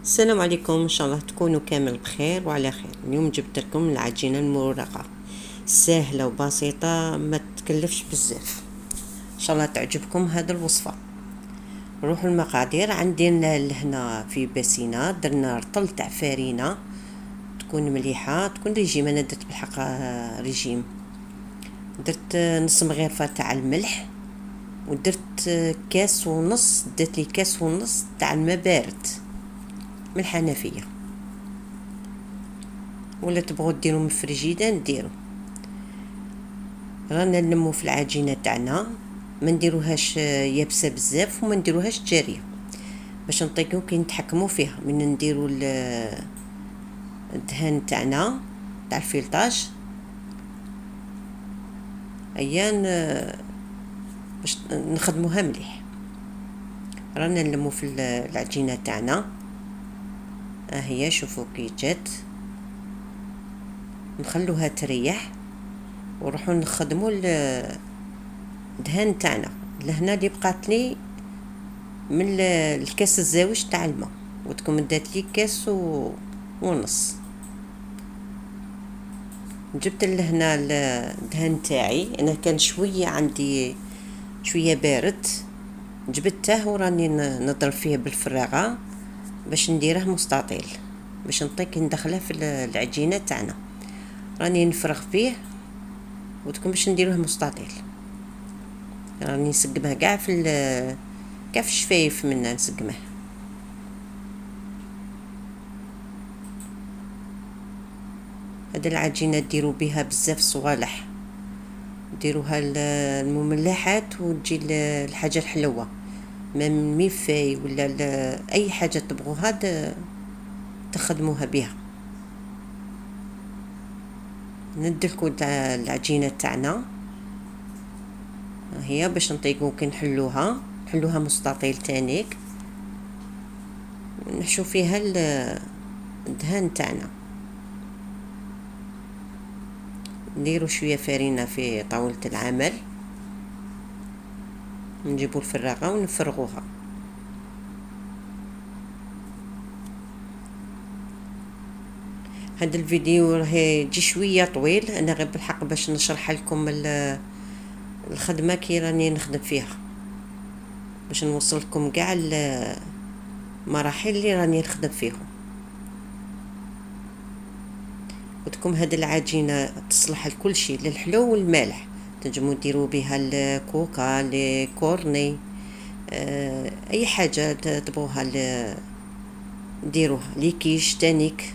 السلام عليكم، ان شاء الله تكونوا كامل بخير وعلى خير. اليوم جبت لكم العجينه المورقه، سهله وبسيطه ما تكلفش بزاف. ان شاء الله تعجبكم هذه الوصفه. نروحوا المقادير. عندي لهنا في باسينه درنا رطل تاع فرينه تكون مليحه، تكون ريجيم. انا درت بالحق ريجيم. درت نص مغرفه تاع الملح، ودرت كاس ونص، دات لي كاس ونص تاع الماء بارد من الحنفيه، ولا تبغوا ديروا من الفريجيدة نديروا. رانا نلمو في العجينه تاعنا، ما نديروهاش يابسه بزاف وما نديروهاش جاريه باش نطيقو كي نتحكموا فيها. من نديروا الدهان تاعنا تاع الفيلطاج ايان باش نخدموها مليح. رانا نلمو في العجينه تاعنا، ها هي شوفوا كي جات. نخلوها تريح ونروحوا نخدموا الدهان تاعنا. لهنا اللي بقات لي من الكاس الزاوج تاع الماء، وتكون دات لي كاس ونص. جبت لهنا الدهان تاعي، انا كان شويه عندي شويه بارد، جبته وراني نضرب فيه بالفراغه باش نديره مستطيل، باش نطيق ندخله في العجينه تاعنا. راني نفرغ فيه وتكون باش نديروه مستطيل. راني نسقمه كاع في الشفايف منا نسقمه. هاد العجينه ديروا بها بزاف صوالح، ديروها المملحات وتجي الحاجه الحلوه، ما من ميفاي ولا اي حاجه تبغوها تخدموها بها. ندلكو العجينه تاعنا هي باش نطيقو كي نحلوها مستطيل تانيك، نحشو فيها الدهان تاعنا. نديرو شويه فرينه في طاوله العمل، نجيبو الفراغه ونفرغوها. هذا الفيديو راه يجي شويه طويل، انا غير بالحق باش نشرح لكم الخدمه كي راني نخدم فيها، باش نوصل لكم كاع المراحل اللي راني نخدم فيهم. وتكم هاد العجينه تصلح لكل شيء، للحلو والمالح. تنجموا ديروا بها الكوكا، الكورني، اي حاجه تبغوها ديروها. ليكيش تانيك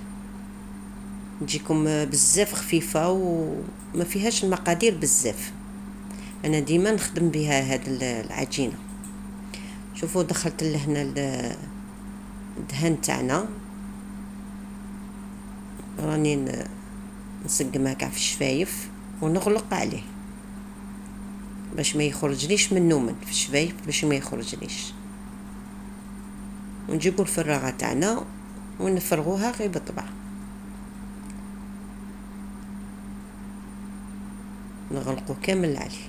تجيكم بزاف خفيفه وما فيهاش المقادير بزاف. انا ديما نخدم بها هاد العجينه. شوفوا دخلت لهنا الدهان تاعنا، راني نسقمها كاع في الشفايف ونغلق عليه باش ما يخرجليش منه من في الشفايف، باش ما يخرجليش. ونجيبوا الفراغه تاعنا ونفرغوها غير بالطبع، نغلقوا كامل عليه.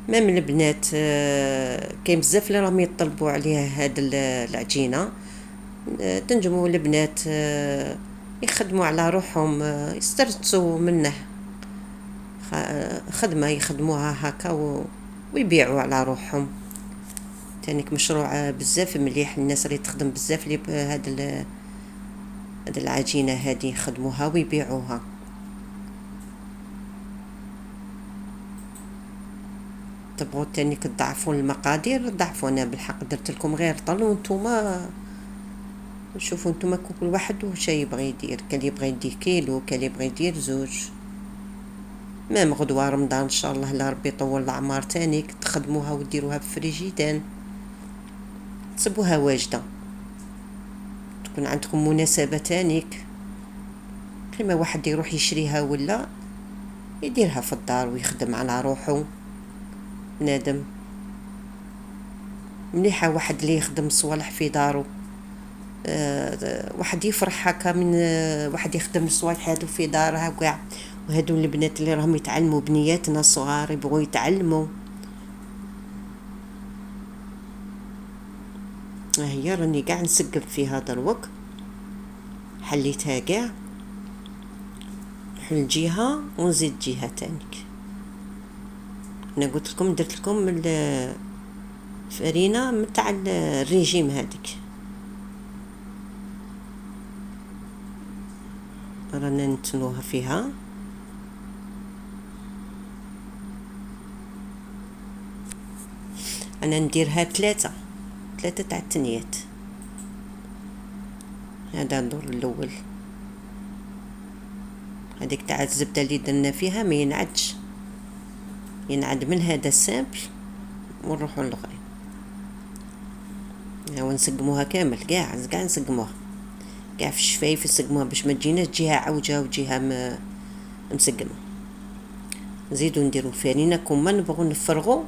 ما من البنات كاين بزاف اللي راهم يطلبوا عليها هاد العجينه. تنجموا البنات يخدموا على روحهم، يسترسوا منه خدمه يخدموها هكا ويبيعوا على روحهم. تانيك مشروع بزاف مليح، الناس اللي تخدم بزاف اللي بهاد العجينه هذه يخدموها ويبيعوها. تبغوا تانيك تضعفوا المقادير ضعفوا، انا بالحق درت لكم غير طل وانتوما شوفوا انتوما كل واحد وش يبغي يدير. كان يبغي يدير كيلو، كان يبغي يدير زوج. مام غدوه رمضان ان شاء الله، لا ربي يطول العمر تانيك تخدموها وديروها بفريجيدان، تصبوها واجده. تكون عندكم مناسبه تانيك، كيما واحد يروح يشريها ولا يديرها في الدار ويخدم على روحه. نادم مليحه واحد اللي يخدم صوالح في دارو. واحد يفرح هكا من واحد يخدم الصوالح هادو في دارها وكاع. وهادو البنات اللي راهم يتعلموا، بنياتنا الصغار يبغوا يتعلموا، ها هي راني قاع نسقم في هذا الوقت، حليتها قاع، نحل جهة ونزيد جهة تانيك. انا قلت لكم درت لكم الفرينة متاع الريجيم هذيك، رانا نتنوها فيها. انا نديرها ثلاثة تاع التنيات. هذا الدور الاول، هذيك تاع الزبدة اللي درنا فيها ما ينعدش، ينعد من هذا السامبل ونروحو للغريب. ونسقموها كامل قاع نسقموها قاع في الشفايف، نسقموها باش ما تجيناش جهة عوجة وجهة مسقمة. نزيدو نديرو الفرينة، كون ما نبغو نفرغو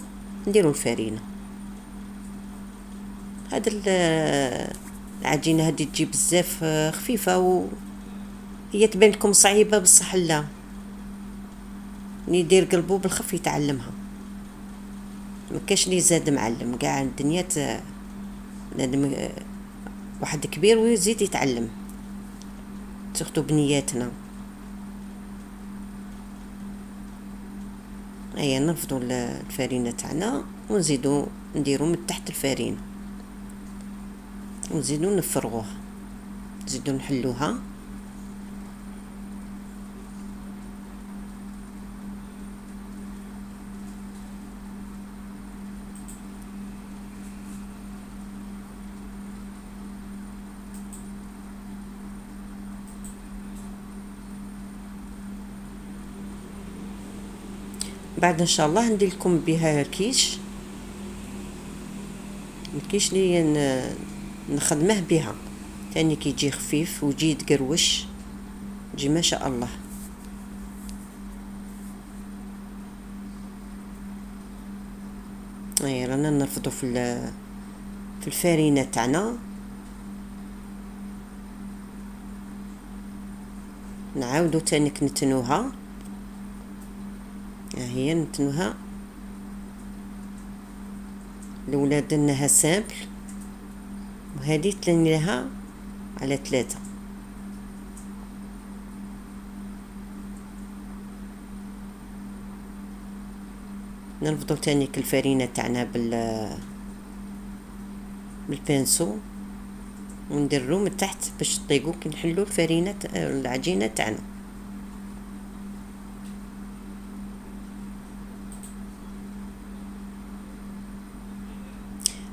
نديرو الفرينة. هاد العجينة هادي تجي بزاف خفيفة، هي تبان لكم صعيبة بصح لا، اللي يدير قلبو بالخف يتعلمها، مكاش لي زاد معلم، قاع الدنيا لازم واحد كبير ويزيد يتعلم، سورتو بنياتنا. هيا نرفضوا الفرينة تاعنا ونزيدو نديرو من تحت الفرينة ونزيدو نفرغوها، نزيدو نحلوها. بعد ان شاء الله ندير لكم بها الكيش اللي نخدمه بها تاني، كي يجي خفيف ويجي يتقروش، يجي ما شاء الله. هيا رانا نرفضو في الفرينة تاعنا، نعاودو تاني نتنوها. هي نتنوها الاولى درناها سامبل، وهذه تلنيها على 3. نرفضو تاني الفرينة تاعنا بالبنسو ونديرو من تحت باش تطيقو كي نحلو الفرينة العجينة تاعنا.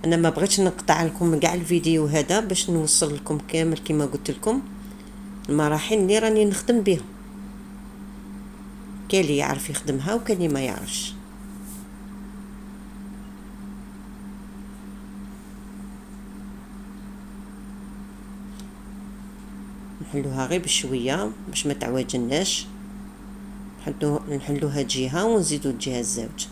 انا ما بغيتش نقطع لكم كاع الفيديو هذا باش نوصل لكم كامل كما قلت لكم المراحل اللي راني نخدم بها، كاين اللي يعرف يخدمها وكاين اللي ما يعرفش. نحلوها غير بشويه باش ما تعوجناش، نحلوها جهه ونزيدو الجهه الزوج.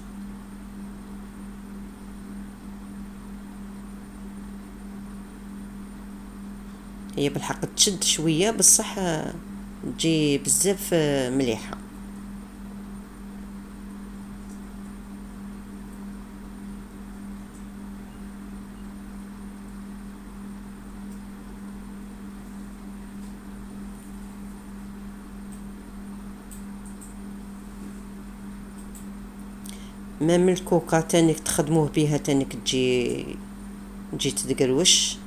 هي بالحق تشد شويه بصح تجي بزاف مليحه. مام الكوكا تانيك تخدموه بها تانيك تجي تدقروش.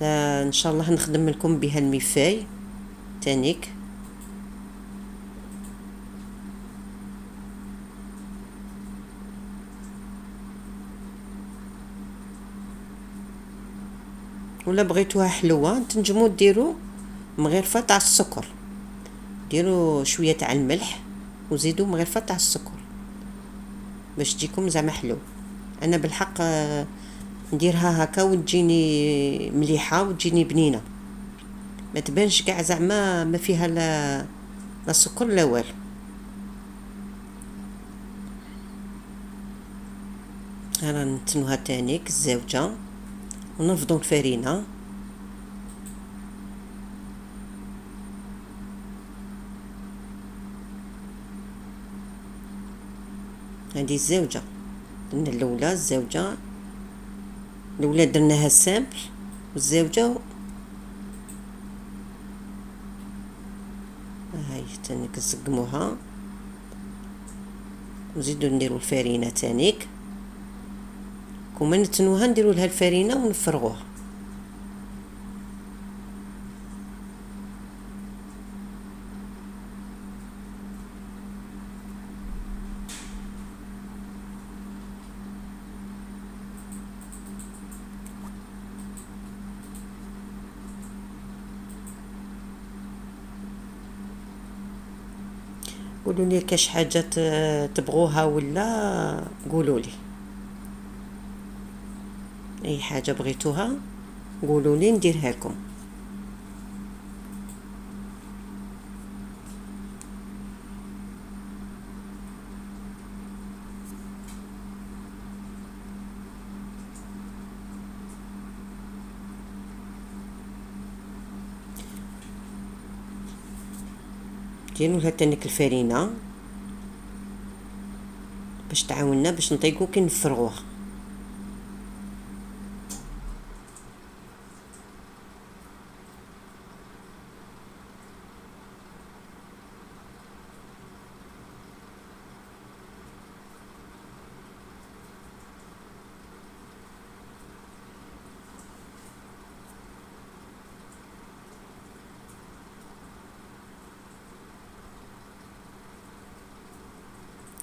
ان شاء الله نخدم لكم بها المفاي تانيك. ولا بغيتوها حلوه تنجموا ديروا مغرفه تاع السكر، ديروا شويه تاع الملح وزيدوا مغرفه تاع السكر باش تجيكم زعما حلو. انا بالحق نديرها هكا وتجيني مليحه وتجيني بنينه، ما تبانش كاع زعما ما فيها لا سكر لا والو. هانا نتنوها تانيك الزوجه ونرفضوا الفرينه. هذه الزوجه، قلنا الاولى الزوجه الولاد درناها سامبل والزوجة. هاي تانيك نسقموها ونزيدو نديرو الفارينة تانيك، كوما نتنوها نديرو لها الفارينة ونفرغوها. قولوا لي كاش حاجه تبغوها ولا قولوا لي، اي حاجه بغيتوها قولوا لي نديرها لكم. ديروا لها تانيك الفرينه باش تعاوننا باش نطيقو كي نفرغوها.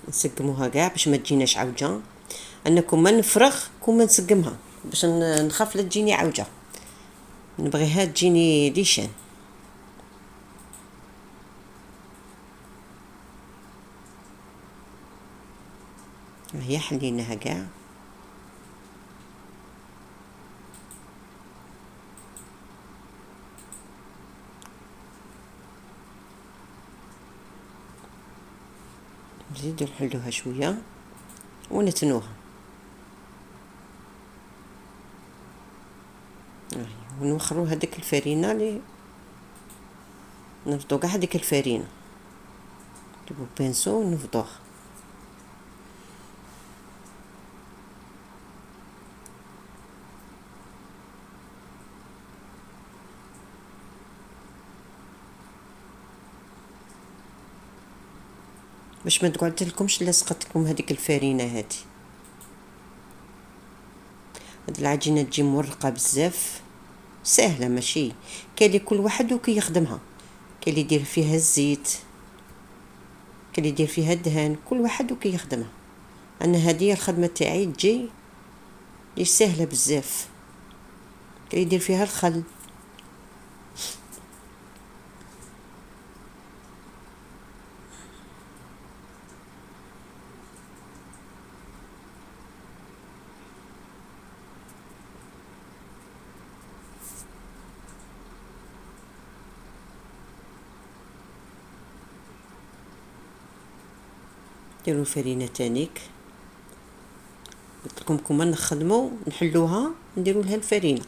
نسقموها كاع باش ما تجيناش عوجه، انكم ما نفرغ كون ما نسقمها باش نخاف لا تجيني عوجه، نبغيها تجيني ليشان. هي حليناها كاع. نزيدو نحلوها شويه ونتنوها، ونوخرو هذيك الفرينه لي نفضو كاع هذيك الفرينه، نجيبو بانسو ونفضوها. باش ما تقعد لكمش لاصقتكم هذيك الفرينه هذه. هاد العجينه تجي مرقه بزاف، سهله ماشي كاين اللي كل واحد وكي يخدمها، كاين اللي يدير فيها الزيت، كاين اللي يدير فيها الدهن، كل واحد وكي يخدمها. انا هذه الخدمه تاعي تجي لي سهله بزاف، كاين يدير فيها الخل. ديروا الفرينه تانيك، قلت لكم كون ما نخدموا نحلوها نديروا لها الفرينه.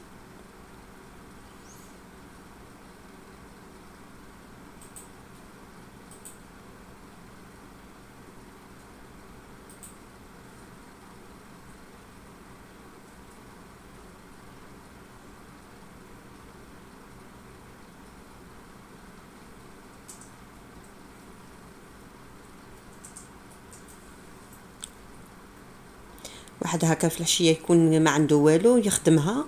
واحد هكا في العشيه يكون ما عنده والو يخدمها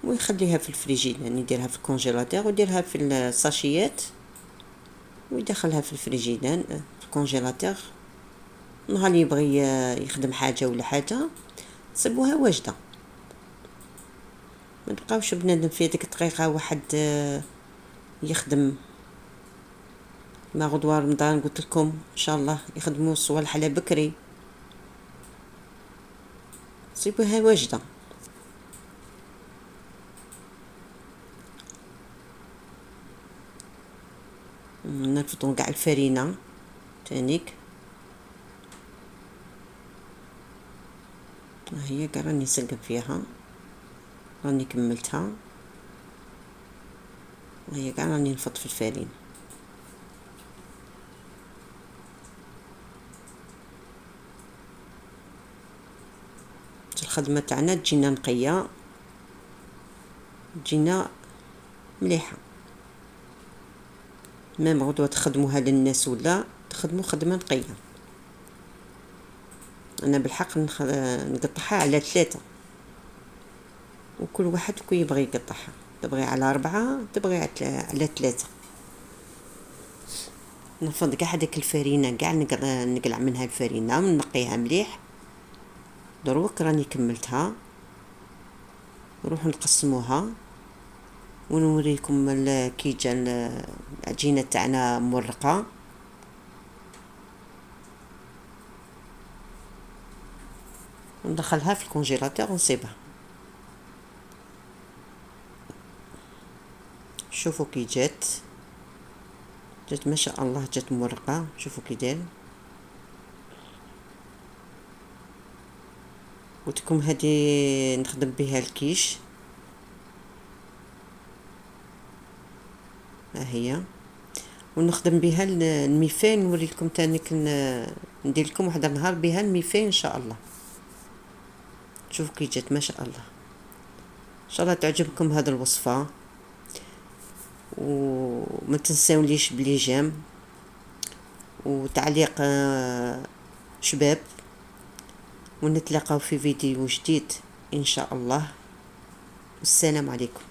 ويخليها في الفريجيدان، يعني يديرها في الكونجيلاتور ويديرها في الساشيات ويدخلها في الفريجيدان في الكونجيلاتور. نهار اللي يبغي يخدم حاجه ولا حاجه تصيبوها واجده، ما تبقاوش بنادم في هذيك الدقيقه واحد يخدم. ما غدوه رمضان قلت لكم ان شاء الله يخدموا الصوالح على بكري، تصيبوها واجده. نرفضوا كاع الفرينه تانيك. هي كاع راني نسقم فيها، راني كملتها، وهي كاع راني نفض في الفرينه. الخدمة تاعنا تجينا نقية، تجينا مليحة. ميم غدوة تخدموها للناس ولا تخدموا خدمة نقية. انا بالحق نقطعها على 3، وكل واحد كي يبغي يقطعها، تبغي على 4، تبغي على 3. نفض كاع هذيك الفرينة كاع نقلع منها الفرينة ونقيها مليح. دروك راني كملتها، نروح نقسموها ونوريكم كي جا العجينة تاعنا مرقة. ندخلها في الكونجيلاتور ونصيبها. شوفوا كي جات ما شاء الله، جات مرقة. شوفوا كي داير. قلتلكم هذه نخدم بها الكيش، ها هي. ونخدم بها الميفين، نوريلكم تاني ندير لكم واحد النهار بها الميفين ان شاء الله. شوفوا كي جات ما شاء الله. ان شاء الله تعجبكم هذه الوصفه، وما تنساوليش بلي جام وتعليق شباب، ونتلاقاو في فيديو جديد ان شاء الله. السلام عليكم.